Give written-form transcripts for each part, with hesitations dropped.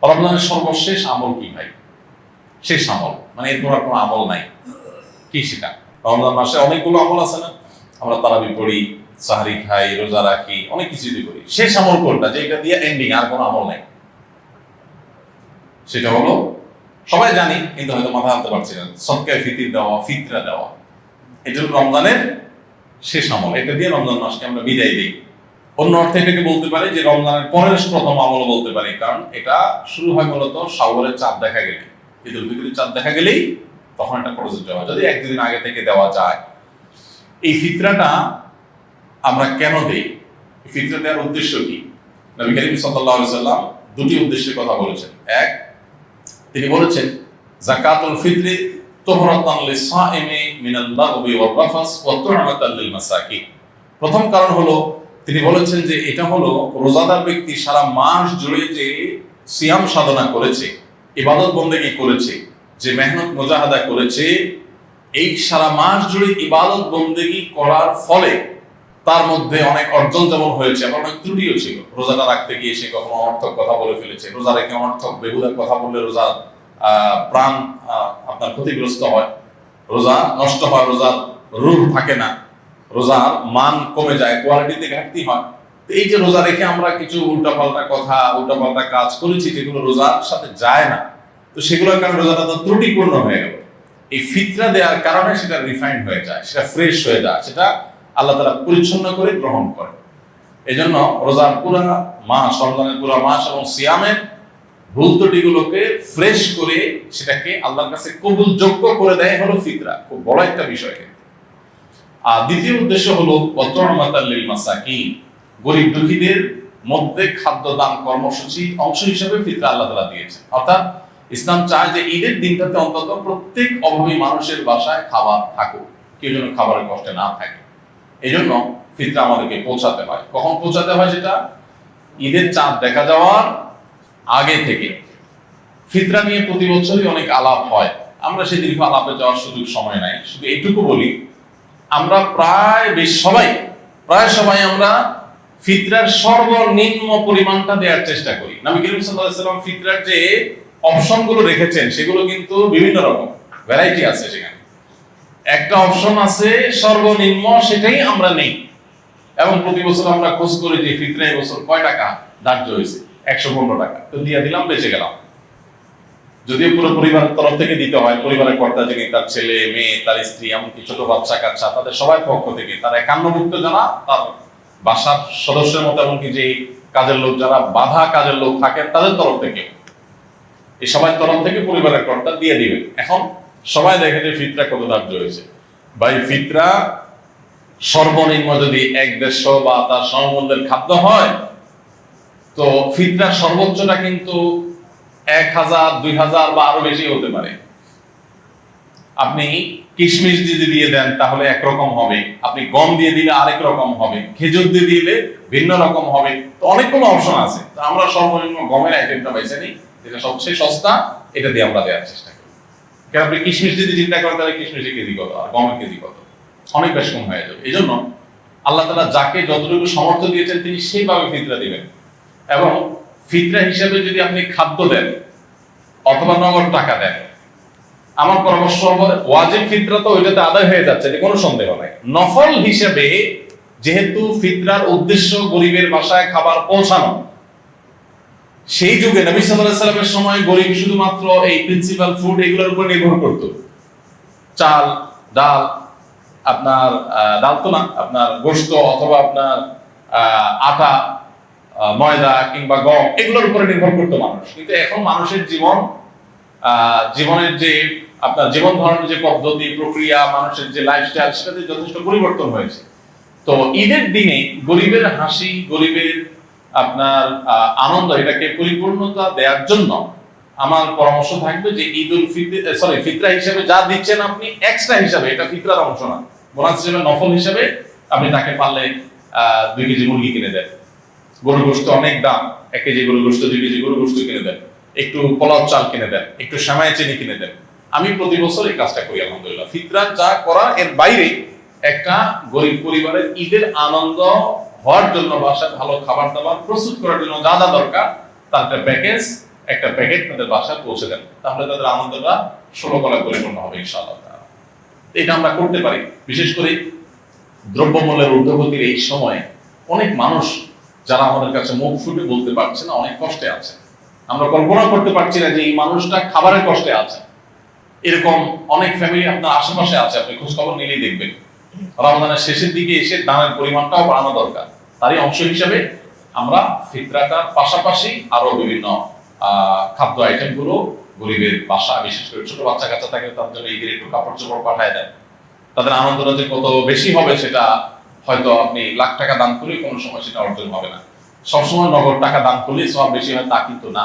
রমজানের সর্বশেষ আমল কি ভাই? শেষ আমল মানে এরপর আর কোনো আমল নাই। কি সেটা? রমজান মাসে অনেকগুলো আমল আছে না? আমরা তারাবি পড়ি, সাহরি খাই, রোজা রাখি, অনেক কিছুই করি। শেষ আমল কোনটা যে এটা দিয়ে এন্ডিং, আর কোনো আমল নাই? সেটা হলো, সবাই জানি কিন্তু হয়তো মাথা আনতে পারছি না, সদকায়ে ফিতর দেওয়া, ফিতরা দেওয়া। এটা হলো রমজানের শেষ আমল। এটা দিয়ে রমজান মাসকে আমরা বিদায় দিই। অন্য অর্থে এটাকে বলতে পারি যে রমজানের পরের প্রথম আমল বলতে পারি, কারণ এটা শুরু হয় মূলত শাওয়ালের চাঁদ দেখা গেলে, ঈদুল ফিতরের চাঁদ দেখা গেলেই তখন এটা প্রযোজ্য হয়, যদি একদিন আগে থেকে দেওয়া যায়। এই ফিতরাটা আমরা কেন দেই? ফিতরা দেওয়ার উদ্দেশ্য কি? নবী করিম সাল্লাল্লাহু আলাইহি সাল্লাম দুটি উদ্দেশ্যের কথা বলেছেন। এক, তিনি বলেছেন যাকাতুল ফিতরি তুহরাতান লিস-সাইমি মিনাল লাগবি ওয়ার রাফাস ওয়া তু'মাতান লিল মাসাকিন। প্রথম কারণ হলো, তিনি বলেছেন যে এটা হলো রোজাদার ব্যক্তি সারা মাস জুড়ে যে সিয়াম সাধনা করেছে, ইবাদত বন্দেগী করেছে, যে মেহনত মুজাহাদা করেছে, এই সারা মাস জুড়ে ইবাদত বন্দেগী করার ফলে তার মধ্যে অনেক অর্জন যেমন হয়েছে, আবার অনেক ত্রুটিও ছিল। রোজাটা রাখতে গিয়ে সে কখনো অনর্থক কথা বলে ফেলেছে, রোজা রেখে অনর্থক বেহুদা কথা বললে রোজা প্রাণ আপনার ক্ষতিগ্রস্ত হয়, রোজা নষ্ট হয়, রোজার রূহ থাকে না, রোজার মান কমে যায়, কোয়ালিটিতে ঘাটতি হয়। এই যে রোজা রেখে আমরা কিছু উল্টাপাল্টা কথা, উল্টাপাল্টা কাজ করেছি যেগুলো রোজার সাথে যায় না, তো সেগুলোর কারণে রোজাটা তো ত্রুটিপূর্ণ হয়ে গেল। এই ফিতরা দেওয়ার কারণে সেটা রিফাইন্ড হয়ে যায়, সেটা ফ্রেশ হয়ে যায়, সেটা আল্লাহ তাআলা পরিচ্ছন্ন করে গ্রহণ করে। এই জন্য রোজার পুরা মাস, রমজানের পুরা মাস এবং সিয়ামের ভুল ত্রুটিগুলোকে ফ্রেশ করে সেটাকে আল্লাহর কাছে কবুলযোগ্য করে দেয় হলো ফিতরা। খুব বড় একটা বিষয়। আর দ্বিতীয় উদ্দেশ্য হলো ওয়াতু'মাতাল লিল মাসাকিন, গরিব দুঃখীদের মধ্যে খাদ্য দান কর্মসূচি অংশ হিসেবে ফিতরা আল্লাহ তাআলা দিয়েছেন। অর্থাৎ ইসলাম চায় যে ঈদের দিনটাতে অন্তত প্রত্যেক অভাবী মানুষের বাসায় খাবার থাকুক, কেউ যেন খাবারের কষ্টে না থাকে। এই জন্য ফিতরা আমাদেরকে পৌঁছাতে হয়। কখন পৌঁছাতে হয়? যেটা ঈদের চাঁদ দেখা যাওয়ার আগে থেকে। ফিতরা নিয়ে প্রতি বছরই অনেক আলাপ হয়, আমরা সেই দীর্ঘ আলাপে যাওয়ার সুযোগ সময় নাই। শুধু এইটুকু বলি, আমরা প্রায় সবাই আমরা ফিতরার সর্বনিম্ন পরিমাণটা দেওয়ার চেষ্টা করি। নবী করিম সাল্লাল্লাহু আলাইহি ওয়াসাল্লাম ফিতরার যে অপশনগুলো রেখেছেন সেগুলো কিন্তু বিভিন্ন রকম, ভ্যারাইটি আছে। সেখানে একটা অপশন আছে সর্বনিম্ন, সেটাই আমরা নেই। এবং প্রতি বছর আমরা খোঁজ করি যে ফিতরা এই বছর কয় টাকা ধার্য হয়েছে, 115 টাকা, তো দিয়ে দিলাম, বেঁচে গেলাম। যদিও পুরো পরিবারের তরফ থেকে দিতে হয়, পরিবারের কর্তা যিনি, তার ছেলে মেয়ে, তার স্ত্রী, এমনকি ছোট বাচ্চা কাচ্চা, তাদের সবার পক্ষ থেকে, তার একান্নভুক্ত যারা তার বাসার সদস্যের মতো, এমনকি যে কাজের লোক, যারা বাধা কাজের লোক থাকেন, তাদের তরফ থেকে, এই সবার তরফ থেকে পরিবারের কর্তা দিয়ে দিবেন। এখন সবাই দেখে যে ফিতরা কত ধার্য হয়েছে। ভাই, ফিতরা সর্বনিম্ন যদি 1-150 বা তার সমমূল্যের খাদ্য হয়, তো ফিতরা সর্বোচ্চটা কিন্তু 1000, 2000 বা আরো বেশি হতে পারে। আপনি কিশমিশ যদি দিয়ে দেন তাহলে একরকম হবে, আপনি গম দিয়ে দিলে আরেক রকম হবে, খেজুর দিয়ে দিলে ভিন্ন রকম হবে। তো অনেকগুলো অপশন আছে। তো আমরা সর্বনিম্ন গমের আইটেমটা বেছে নিই, যেটা সবচেয়ে সস্তা, এটা দিয়ে আমরা দেওয়ার চেষ্টা করি। কারণ আপনি কিশমিশ যদি চিন্তা করেন তাহলে কিশমিশের কেজি কত আর গমের কেজি কত, অনেক বেশ কম হয়ে যাবে। এই জন্য আল্লাহ তাআলা যাকে যতটুকু সামর্থ্য দিয়েছেন তিনি সেইভাবে ফিতরা দিবেন। এবং ফিতরা হিসেবে যদি আপনি খাদ্য দেন অথবা নগদ টাকা দেন, আমার পরামর্শ হবে ওয়াজিব ফিতরা তো ওইটাতে আদায় হয়ে যাচ্ছে, এটা কোনো সন্দেহ নাই। নফল হিসেবে যেহেতু ফিতরার উদ্দেশ্য গরিবের বাসায় খাবার পৌঁছানো, সেই যুগে নবী সাল্লাল্লাহু আলাইহি সাল্লামের সময় গরিব শুধুমাত্র এই প্রিন্সিপাল ফুড এগুলোর উপর নির্ভর করত। চাল, ডাল, আপনার ডাল তো না, আপনার গোশত অথবা আপনার আটা, ময়দা কিংবা গম, এগুলোর উপরে নির্ভর করতো মানুষ। কিন্তু এখন মানুষের জীবনের যে আপনার জীবন ধারণের যে পদ্ধতি, প্রক্রিয়া, মানুষের যে লাইফস্টাইল, সেটাতে যথেষ্ট পরিবর্তন হয়েছে। তো ঈদের দিনে গরিবের হাসি, গরিবের আপনার আনন্দ, এটাকে পরিপূর্ণতা দেওয়ার জন্য আমার পরামর্শ থাকবে যে ফিতরা হিসেবে যা দিচ্ছেন আপনি এক্সট্রা হিসাবে, এটা ফিতরার অংশ না, বোনাস হিসেবে নফল হিসেবে আপনি তাকে পারলে 2 কেজি মুরগি কিনে দেন। গরুর গোশত অনেক দাম, 1 কেজি গরুর গোশত, 2 কেজি গরুর গোশত কিনে দেন, একটু পোলাও চাল কিনে দেন, একটু সেমাই চিনি কিনে দেন। আমি প্রতি বছর এই কাজটা করি আলহামদুলিল্লাহ। ফিতরা যা করা, এর বাইরে একটা গরিব পরিবারের ঈদের আনন্দ হওয়ার জন্য, বাসায় ভালো খাবার দাবার প্রস্তুত করার জন্য যা যা দরকার, তার একটা প্যাকেজ একটা প্যাকেট তাদের বাসায় পৌঁছে দেন, তাহলে তাদের আনন্দটা 16 কলায় পরিপূর্ণ হবে ইনশাআল্লাহ। এটা আমরা করতে পারি। বিশেষ করে দ্রব্যমূল্যের ঊর্ধ্বগতির এই সময়ে অনেক মানুষ যারা আমাদের কাছে মুখ ফুটে বলতে পারছে না, অনেক কষ্টে আছে। আমরা কল্পনা করতে পারছি না যে এই মানুষটা খাবারের কষ্টে আছে। এরকম অনেক ফ্যামিলি আপনার আশেপাশে আছে, আপনি খোঁজ খবর নিলেই দেখবেন। রমজানের শেষের দিকে এসে দানের পরিমাণটাও বাড়ানো দরকার। তারই অংশ হিসেবে আমরা ফিতরাটার পাশাপাশি আরো বিভিন্ন খাদ্য আইটেম গুলো গরিবের বাসা, বিশেষ করে ছোট বাচ্চা কাচ্চা থাকে, তার জন্য ঈদের একটু কাপড় চোপড় পাঠায় দেন। তাদের আনন্দটা যে কত বেশি হবে সেটা হয়তো আপনি লাখ টাকা দান করলে কোনো সময় সেটা অর্জন হবে না। সবসময় নগদ টাকা দান করলে সব বেশি হয় তা কিন্তু না।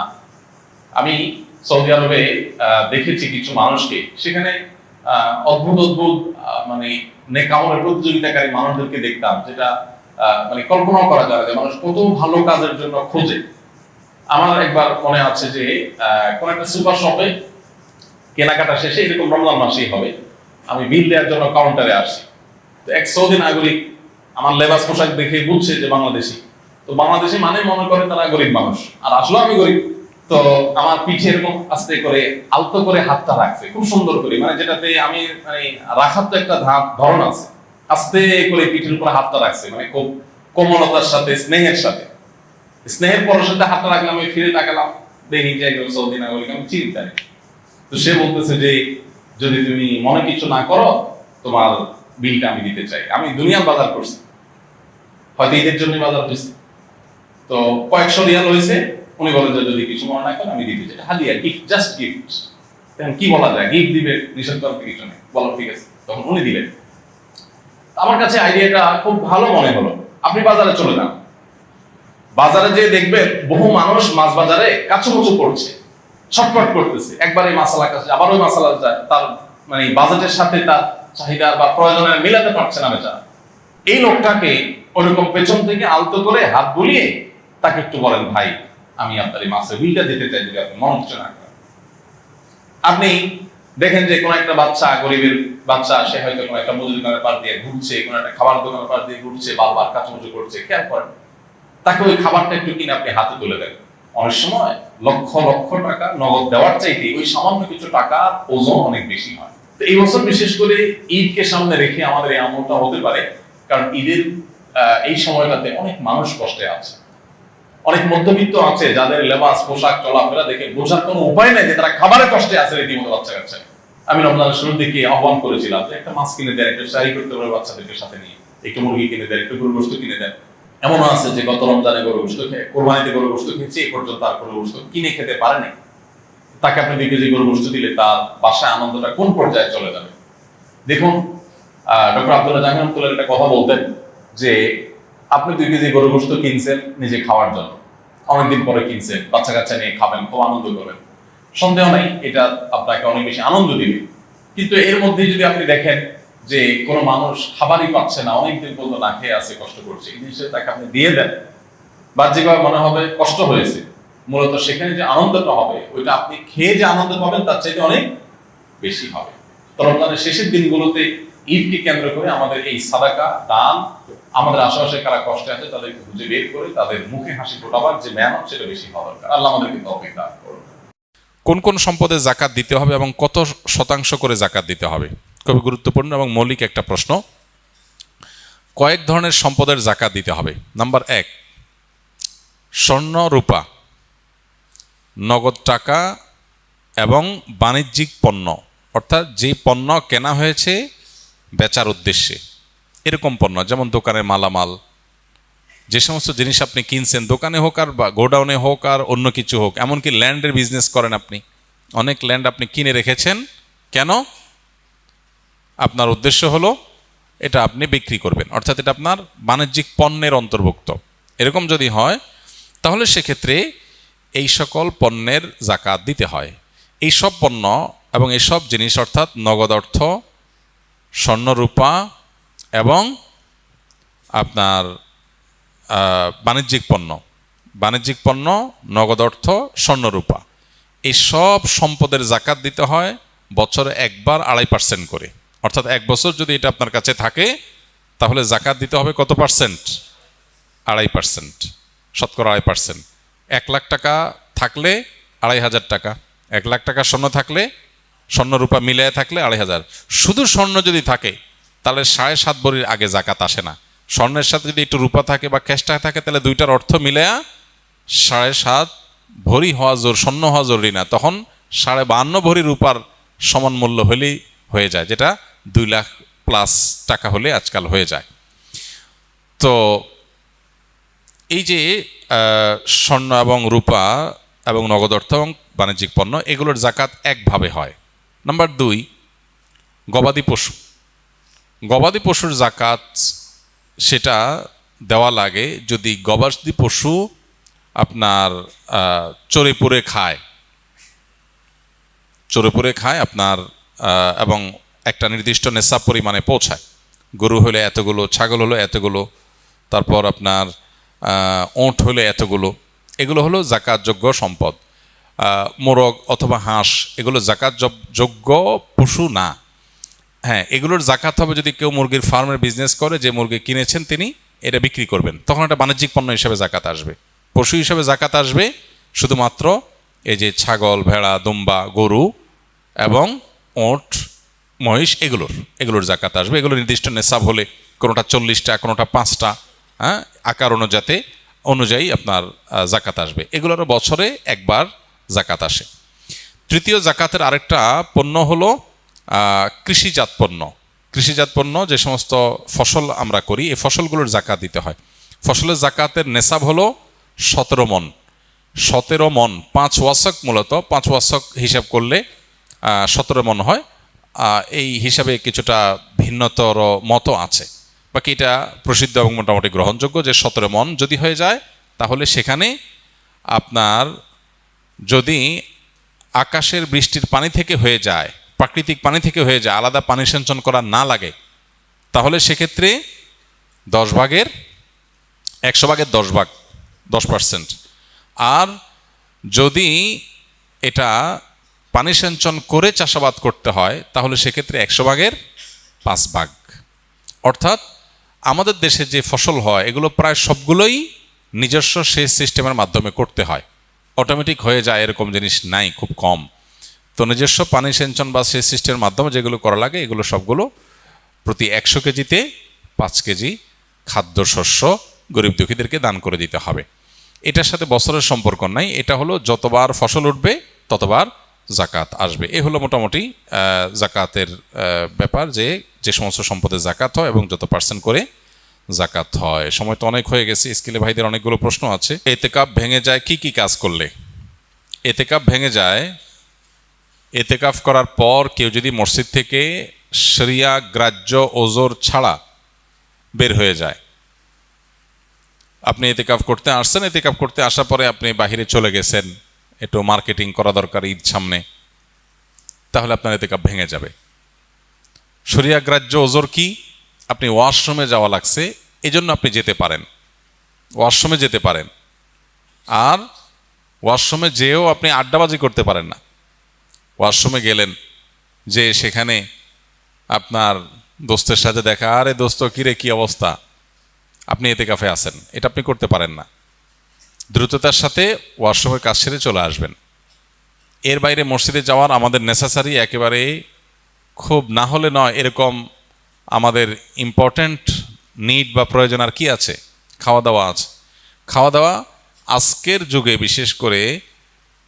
আমি সৌদি আরবে দেখেছি কিছু মানুষকে, সেখানে অদ্ভুত অদ্ভুত মানে নেকামলের প্রতিযোগিতাকারী মানুষদেরকে দেখতাম, যেটা মানে কল্পনা করা যায় যে মানুষ কত ভালো কাজের জন্য খোঁজে। আমার একবার মনে আছে যে কোন একটা সুপার শপে কেনাকাটা শেষে, এরকম রমজান মাসেই হবে, আমি বিল দেওয়ার জন্য কাউন্টারে আসি। তো এক সৌদি নাগরিক আমার লেবাস পোশাক দেখে বুঝছে যে বাংলাদেশি। তো বাংলাদেশি মানে মনে করে তারা গরিব মানুষ, আর আসলে আমি গরিব। তো আমার পিঠে এরকম আস্তে করে আলতো করে হাতটা রাখছে খুব সুন্দর করে, মানে যেটাতে আমি মানে রাখার তো একটা ধরন আছে, আস্তে করে পিঠের উপরে হাতটা রাখছে, মানে খুব কোমলতার সাথে, স্নেহের সাথে। স্নেহের পরশে হাতটা রাখলাম, আমি ফিরে তাকালাম, দেখি যে একজন সৌদি নাগরিক, আমি চিনি তাই। তো সে বলতেছে যে যদি তুমি মনে কিছু না করো, তোমার বিলটা আমি দিতে চাই। আমি দুনিয়ার বাজার করছি, হয়তো ঈদের জন্য বাজার হয়েছে, তো কয়েকশো রিয়াল হয়েছে। উনি বলেন যে যদি কিছু মনে না করেন আমি দিতে চাই, হাদিয়া, গিফট, জাস্ট গিফট। কি বলা যায়, গিফট দিবে, নিষেধ করতে কিছু নেই, বলো ঠিক আছে। তখন উনি দিলেন। আমার কাছে আইডিয়াটা খুব ভালো মনে হলো। আপনি বাজারে চলে যান, বাজারে যে দেখবেন বহু মানুষ মাছ বাজারে কাচুমুচু করছে, ছটফট করতেছে, একবার এই মশলা কাছে আবার ওই মশলা যায়, তার মানে বাজেটের সাথে তার চাহিদা বা প্রয়োজনের মিলাতে পারছে না বেচারা। এই লোকটাকে ওরকম পেছন থেকে আলতো করে হাত বুলিয়ে তাকে একটু বলেন, ভাই আমি আপনার এই মাছের বিলটা দিতে চাই, যদি আপনি মনে হচ্ছে না করেন। আপনি দেখেন যে কোনো একটা বাচ্চা, গরিবের বাচ্চা, সে হয়তো কোনো একটা মুদি দোকানের পাশ দিয়ে ঘুরছে, কোনো একটা খাবার দোকানের পাশ দিয়ে ঘুরছে, বারবার কাচুমুচু করছে, খেয়াল করেন, তাকে ওই খাবারটা একটু কিনে আপনি হাতে তুলে দেন। অনেক সময় লক্ষ লক্ষ টাকা নগদ দেওয়ার চাইতে ওই সামান্য কিছু টাকা ওজন অনেক বেশি হয়। তো এই বছর বিশেষ করে ঈদকে সামনে রেখে আমাদের এই আমলটা হতে পারে, কারণ ঈদের এই সময়টাতে অনেক মানুষ কষ্টে আছে, অনেক মধ্যবিত্ত আছে যাদের লেবাস পোশাক চলাফেরা দেখে বোঝার কোনো উপায় নাই যে তারা খাবারের কষ্টে আছে রীতিমতো বাচ্চা কাচ্চা। আমি রমজানের শুরুর দিকে আহ্বান করেছিলাম যে একটা মাছ কিনে দেন, একটু সারি করতে পারে বাচ্চাদেরকে সাথে নিয়ে, একটু মুরগি কিনে দেন, একটু গরুর গোশত কিনে দেন। এমনও আছে যে গত রমজানে গরুর গোশত খেয়ে, কোরবানিতে গরুর গোশত খেয়েছে, এ পর্যন্ত আর গরুর গোশত কিনে খেতে পারেনি। তাকে আপনি 2 কেজি গরুর গোশত দিলে তার বাসায় আনন্দটা কোন পর্যায়ে চলে যাবে। দেখুন, ডক্টর আব্দুল্লাহ জাহাঙ্গীর রহমাতুল্লাহ একটা কথা বলতেন যে আপনি 2 কেজি গরুর গোশত কিনছেন নিজে খাওয়ার জন্য, অনেকদিন পরে কিনছেন, বাচ্চা কাচ্চা নিয়ে খাবেন, খুব আনন্দ করবেন, সন্দেহ নাই এটা আপনাকে অনেক বেশি আনন্দ দিবে। কিন্তু এর মধ্যে যদি আপনি দেখেন যে কোনো মানুষ খাবারই পাচ্ছে না, অনেকদিন পর্যন্ত না খেয়ে আছে, কষ্ট করছে, এই জিনিসটা তাকে আপনি দিয়ে দেন, বাহ্যিকভাবে মনে হবে কষ্ট হয়েছে, মূলত সেখানে যে আনন্দটা হবে ওইটা আপনি খেয়ে যে আনন্দ পাবেন তার চাইতে অনেক বেশি হবে। তো রমজানের শেষের দিনগুলোতে ঈদকে কেন্দ্র করে আমাদের এই সাদাকা দান, আমাদের আশেপাশে কারা কষ্টে আছে তাদেরকে খুঁজে বের করে তাদের মুখে হাসি ফোটাবার যে মেহনত, সেটা বেশি হওয়া দরকার। আল্লাহ আমাদেরকে তৌফিক দান করুন। কোন কোন সম্পদে জাকাত দিতে হবে এবং কত শতাংশ করে জাকাত দিতে হবে, খুবই গুরুত্বপূর্ণ এবং মৌলিক একটা প্রশ্ন। কয়েক ধরনের সম্পদের জাকাত দিতে হবে। নাম্বার 1, স্বর্ণ রূপা, নগদ টাকা এবং বাণিজ্যিক পণ্য, অর্থাৎ যে পণ্য কেনা হয়েছে বেচার উদ্দেশ্যে, এরকম পণ্য, যেমন দোকানের মালামাল, যে সমস্ত জিনিস আপনি কিনছেন, দোকানে হোক আর বা গোডাউনে হোক আর অন্য কিছু হোক, এমনকি ল্যান্ডের বিজনেস করেন আপনি, অনেক ল্যান্ড আপনি কিনে রেখেছেন, কেন? আপনার উদ্দেশ্য হলো এটা আপনি বিক্রি করবেন, অর্থাৎ এটা আপনার বাণিজ্যিক পণ্যের অন্তর্ভুক্ত। এরকম যদি হয় তাহলে সেক্ষেত্রে এই সকল পণ্যের জাকাত দিতে হয়। এই সব পণ্য এবং এই সব জিনিস, অর্থাৎ নগদ অর্থ, স্বর্ণরূপা এবং আপনার বাণিজ্যিক পণ্য, নগদ অর্থ, স্বর্ণরূপা, এই সব সম্পদের জাকাত দিতে হয় বছরে একবার 2.5% করে। অর্থাৎ 1 বছর যদি এটা আপনার কাছে থাকে তাহলে জাকাত দিতে হবে কত পার্সেন্ট? 2.5%, শতকরা 2.5%। 1 লাখ টাকা থাকলে 2,500 টাকা। 1 লাখ টাকা স্বর্ণ থাকলে, স্বর্ণ রূপা মিলিয়ে থাকলে 2,500। শুধু স্বর্ণ যদি থাকে তাহলে 7.5 ভরির আগে জাকাত আসে না। স্বর্ণের সাথে যদি একটু রূপা থাকে বা ক্যাশ টাকা থাকে তাহলে দুইটার অর্থ মিলেয়া 7.5 ভরি হওয়া স্বর্ণ হওয়া জরুরি না, তখন 52.5 ভরি রূপার সমান মূল্য হলেই হয়ে যায়, যেটা 2 লাখ প্লাস টাকা হলে আজকাল হয়ে যায়। তো এই যে স্বর্ণ এবং রূপা এবং নগদ অর্থ এবং বাণিজ্যিক পণ্য, এগুলোর জাকাত একভাবে হয়। নাম্বার 2, গবাদি পশু। গবাদি পশুর জাকাত সেটা দেওয়া লাগে যদি গবাদি পশু আপনার চরে পুরে খায় আপনার এবং একটা নির্দিষ্ট নেশাব পরিমাণে পৌঁছায়। গরু হলে এতগুলো, ছাগল হলো এতগুলো, তারপর আপনার ওঁট হলে এতগুলো, এগুলো হলো জাকাতযোগ্য সম্পদ। মোরগ অথবা হাঁস এগুলো জাকাতযোগ্য পশু না। হ্যাঁ, এগুলোর জাকাত হবে যদি কেউ মুরগির ফার্মের বিজনেস করে, যে মুরগি কিনেছেন তিনি এটা বিক্রি করবেন, তখন একটা বাণিজ্যিক পণ্য হিসেবে জাকাত আসবে। পশু হিসেবে জাকাত আসবে শুধুমাত্র এই যে ছাগল, ভেড়া, দুম্বা, গরু এবং ওঁট, মহিষ, এগুলোর জাকাত আসবে। এগুলো নির্দিষ্ট নেশাব হলে, কোনোটা 40টা, কোনোটা 5টা, হ্যাঁ, আকার অনুযায়ী আপনার জাকাত আসবে। এগুলোর বছরে একবার জাকাত আসে। তৃতীয় জাকাতের আরেকটা পণ্য হলো কৃষিজাত পণ্য। কৃষিজাত পণ্য যে সমস্ত ফসল আমরা করি, এই ফসলগুলোর জাকাত দিতে হয়। ফসলের জাকাতের নেশাব হলো 17 মণ। 17 মণ, 5 ওয়াসক, মূলত 5 ওয়াসক হিসাব করলে 17 মণ হয়। এই হিসাবে কিছুটা ভিন্নতর মতো আছে, বাকি এটা প্রসিদ্ধ এবং মোটামুটি গ্রহণযোগ্য যে 17 মণ যদি হয়ে যায়, তাহলে সেখানে আপনার যদি আকাশের বৃষ্টির পানি থেকে হয়ে যায়, প্রাকৃতিক পানি থেকে হয়ে যায়, আলাদা পানি সিঞ্চন করা না লাগে, তাহলে সেক্ষেত্রে 100 ভাগের 10 ভাগ, 10%। আর যদি এটা পানি সিঞ্চন করে চাষাবাদ করতে হয়, তাহলে সেক্ষেত্রে 100 ভাগের 5 ভাগ। অর্থাৎ আমাদের দেশে যে ফসল হয় এগুলো প্রায় সবগুলোই নিজস্ব সেচ সিস্টেমের মাধ্যমে করতে হয়। অটোমেটিক হয়ে যায় এরকম জিনিস নাই, খুব কম। তো নিজস্ব পানি সিঞ্চন বা সেচ সিস্টেমের মাধ্যমে যেগুলো করা লাগে, এগুলো সবগুলো প্রতি 100 কেজিতে 5 কেজি খাদ্যশস্য গরিব দুঃখীদেরকে দান করে দিতে হবে। এটার সাথে বছরের সম্পর্ক নাই, এটা হলো যতবার ফসল উঠবে ততবার জাকাত আসবে। এ হলো মোটামুটি জাকাতের ব্যাপার, যে সমস্ত সম্পদের জাকাত হয় এবং যত পার্সেন্ট করে জাকাত হয়। সময় তো অনেক হয়ে গেছে, স্কুলে ভাইদের অনেকগুলো প্রশ্ন আছে। এতেকাফ ভেঙে যায় কি কাজ করলে? এতেকাফ ভেঙে যায় এতেকাফ করার পর কেউ যদি মসজিদ থেকে শরিয়া গ্রাহ্য ওজর ছাড়া বের হয়ে যায়। আপনি এতেকাফ করতে আসছেন, এতেকাফ করতে আসার পরে আপনি বাহিরে চলে গেছেন, একটু মার্কেটিং করা দরকার ঈদ সামনে, তাহলে আপনার এতেকাফ ভেঙে যাবে। শরিয়া গ্রাহ্য ওজর কি? আপনি ওয়াশরুমে যাওয়া লাগছে, এজন্য আপনি যেতে পারেন, ওয়াশরুমে যেতে পারেন। আর ওয়াশরুমে যেও আপনি আড্ডাবাজি করতে পারেন না। ওয়াশরুমে গেলেন, যে সেখানে আপনার দোস্তের সাথে দেখা, আরে দোস্ত কিরে কি অবস্থা, আপনি এতেকাফে আছেন, এটা আপনি করতে পারেন না। দ্রুততার সাথে ওয়াশরুমের কাজ সেরে চলে আসবেন। এর বাইরে মসজিদে যাওয়ার আমাদের নেসেসারি একেবারে খুব না হলে নয়, এরকম আমাদের ইম্পর্ট্যান্ট নিড বা প্রয়োজন আর কি আছে? খাওয়া দাওয়া আছে। খাওয়া দাওয়া আজকের যুগে বিশেষ করে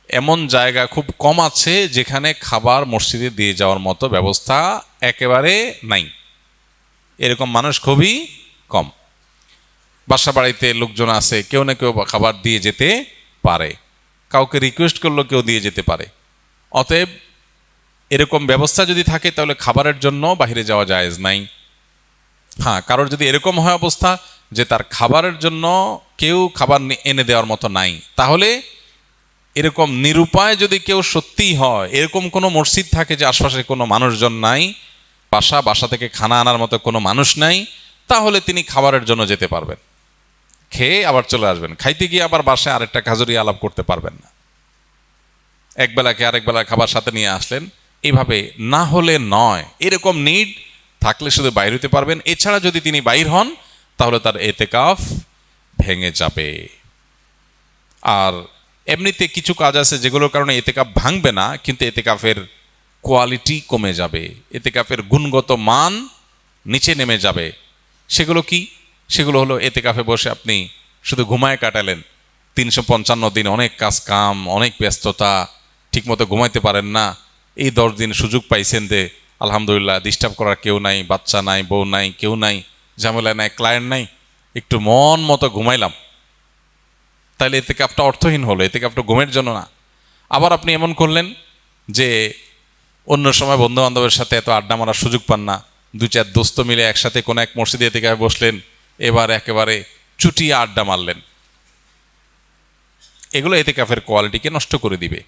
এমন জায়গা খুব কম আছে যেখানে খাবার মসজিদে দিয়ে যাওয়ার মতো ব্যবস্থা একেবারে নাই। এরকম মানুষ খুবই কম। বাসা বাড়িতে লোকজন আছে, কেউ না কেউ খাবার দিয়ে যেতে পারে, কাউকে রিকোয়েস্ট করলেও কেউ দিয়ে যেতে পারে। অতএব এরকম ব্যবস্থা যদি থাকে তাহলে খাবারের জন্য বাইরে যাওয়া জায়েজ নাই। হ্যাঁ, কারোর যদি এরকম হয় অবস্থা যে তার খাবারের জন্য কেউ খাবার এনে দেওয়ার মতো নাই, তাহলে এরকম নিরুপায় যদি কেউ সত্যিই হয়, এরকম কোনো মসজিদ থাকে যে আশপাশে কোনো মানুষজন নাই, বাসা থেকে খানা আনার মতো কোনো মানুষ নাই, তাহলে তিনি খাবারের জন্য যেতে পারবেন, খেয়ে আবার চলে আসবেন। খাইতে গিয়ে আবার বাসায় আরেকটা খাজুরি আলাপ করতে পারবেন না। একবেলাকে আরেকবেলা খাবার সাথে নিয়ে আসলেন, এইভাবে না হলে নয়। এরকম নিড থাকলে শুধু বাইর হতে পারবেন। এছাড়া যদি তিনি বাইর হন তাহলে তার এতেকাফ ভেঙে যাবে। আর এমনিতে কিছু কাজ আছে যেগুলোর কারণে এতেকাফ ভাঙবে না, কিন্তু এতেকাফের কোয়ালিটি কমে যাবে, এতেকাফের গুণগত মান নিচে নেমে যাবে। সেগুলো কি? সেগুলো হলো এতেকাফে বসে আপনি শুধু ঘুমায় কাটালেন, 355 দিন অনেক কাজ কাম, অনেক ব্যস্ততা, ঠিকমতো ঘুমাইতে পারেন না। এই 10 দিন সুযোগ পাইছেন যে আলহামদুলিল্লাহ ডিস্টার্ব করার কেউ নাই, বাচ্চা নাই, বউ নাই, কেউ নাই, ঝামেলা নাই, ক্লায়েন্ট নাই, একটু মন মতো ঘুমাইলাম। তাহলে এতেকাফটা অর্থহীন হলো, এতেকাফটা ঘুমের জন্য না। আবার আপনি এমন করলেন যে অন্য সময় বন্ধু বান্ধবের সাথে এত আড্ডা মারার সুযোগ পান না, 2-4 দোস্ত মিলে একসাথে কোনো এক মসজিদে এতেকাফে বসলেন, এবার একেবারে চুটিয়ে আড্ডা মারলেন। এগুলো এতেকাফের কোয়ালিটিকে নষ্ট করে দিবে।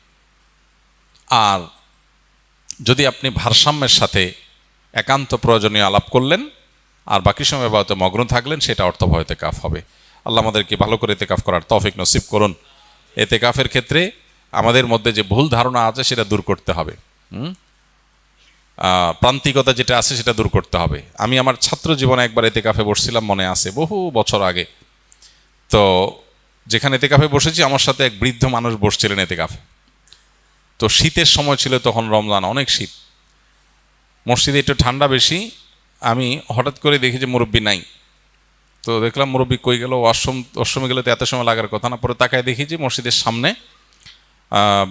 আর যদি আপনি ভারসাম্যের সাথে একান্ত প্রয়োজনীয় আলাপ করলেন আর বাকি সময় বাড়িতে মগ্ন থাকলেন, সেটা অর্থবহ এতেকাফ হবে। আল্লাহ আমাদেরকে ভালো করে এতেকাফ করার তৌফিক নসিব করুন। এতেকাফের ক্ষেত্রে আমাদের মধ্যে যে ভুল ধারণা আছে সেটা দূর করতে হবে, প্রান্তিকতা যেটা আছে সেটা দূর করতে হবে। আমি আমার ছাত্র জীবনে একবার এতেকাফে বসছিলাম, মনে আছে, বহু বছর আগে। তো যেখানে এতেকাফে বসেছি আমার সাথে এক বৃদ্ধ মানুষ বসছিলেন এতেকাফে। তো শীতের সময় ছিল তখন, রমজান, অনেক শীত, মসজিদে একটু ঠান্ডা বেশি। আমি হঠাৎ করে দেখি যে মুরব্বি নাই। তো দেখলাম মুরব্বি কই গেল, ওয়াশরুমে গেলে তো এত সময় লাগার কথা না। পরে তাকায় দেখি যে মসজিদের সামনে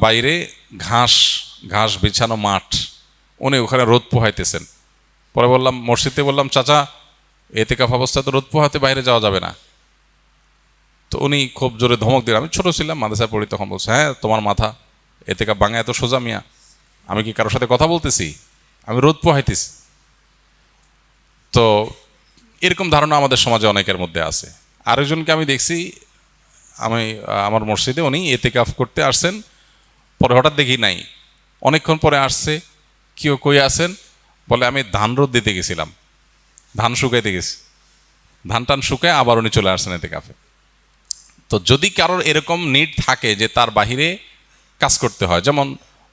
বাইরে ঘাস বিছানো মাঠ, উনি ওখানে রোদ পোহাইতেছেন। পরে বললাম, মসজিদে বললাম, চাচা এতেকাফ অবস্থায় তো রোদ পোহাতে বাইরে যাওয়া যাবে না। তো উনি খুব জোরে ধমক দিলেন। আমি ছোট ছিলাম, মাদ্রাসায় পড়ি তখন। বলছে, হ্যাঁ তোমার মাথা, এতেকাফ ভাঙা এত সোজা মিয়া? আমি কি কারোর সাথে কথা বলতেছি? আমি রোদ পোহাইতেছি। তো এরকম ধারণা আমাদের সমাজে অনেকের মধ্যে আছে। আরেকজনকে আমি দেখছি, আমার মসজিদে উনি এতেকাফ করতে আসছেন, পরে হঠাৎ দেখি নাই, অনেকক্ষণ পরে আসছে। কেউ কই আসেন? বলে আমি ধান রোদ দিতে গেছিলাম, ধান শুকাইতে গেছি। ধান টান শুকায় আবার উনি চলে আসছেন এতেকাফে। তো যদি কারোর এরকম নিড থাকে যে তার বাহিরে কাজ করতে হয়, যেমন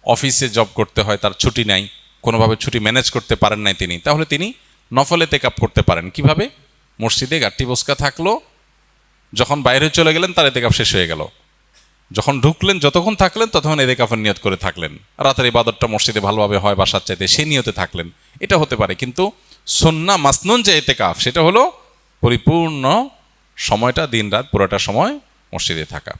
অফিসে জব করতে হয়, তার ছুটি নাই, কোনোভাবে ছুটি ম্যানেজ করতে পারেন নাই তিনি, তাহলে তিনি নফল এতেকাফ করতে পারেন। কিভাবে? মসজিদে গাট্টি বসকা থাকলো, যখন বাইরে চলে গেলেন তার এতেকাফ শেষ হয়ে গেল, যখন ঢুকলেন যতক্ষণ থাকলেন ততক্ষণ এতেকাফের নিয়ত করে থাকলেন। রাতের ইবাদতটা মসজিদে ভালোভাবে হয় বাসার চাইতে, সেই নিয়তে থাকলেন, এটা হতে পারে। কিন্তু সুন্নাহ মাসনুন যে এতেকাফ, সেটা হলো পরিপূর্ণ সময়টা, দিন রাত পুরোটা সময় মসজিদে থাকা।